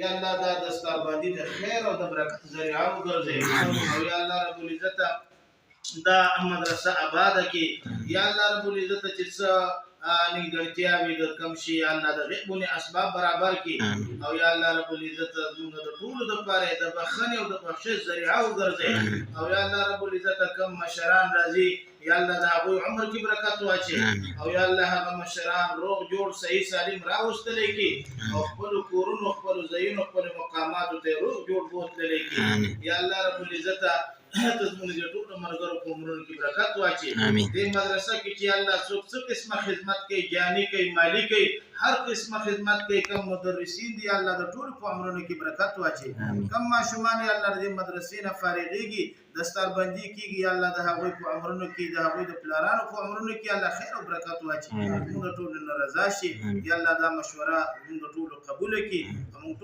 یا الله دا دستار باندې د خیر او د برکت ذریعہ وګرځي او یا الله رب العزت دا مدرسه آباد کی یا الله رب العزت چې نیمګړتیا وي د کم شي الله د غیبونه اسباب برابر کی او یا الله رب العزت موږ د ټول د پاره د بخښنې او د بخښش ذریعہ وګرځي او یا الله رب العزت کم مشران راځي یا الله دا غو عمر کی برکت واچي او یا الله هغه مشران روغ جوړ صحیح سالم راوستل کی او خپل کورونو خپل زین خپل مقامات ته روغ جوړ بوتل کی یا الله رب العزت تاسو موږ ټول مرګرو کومرونو کی برکت واچي دې مدرسه کې چې الله څو قسمه خدمت کوي جاني کوي مالی کوي هر قسمه خدمت کوي کوم مدرسین دي الله د ټول کومرونو کی برکت واچي کوم ماشومان الله دې مدرسې نه فارغيږي دستار بندي کیږي الله د هغوی په عمرونو کې د هغوی د پلارانو په عمرونو کې الله خیر او برکت واچي موږ ټول رضا شي یا الله دا مشوره موږ ټول قبول کړي موږ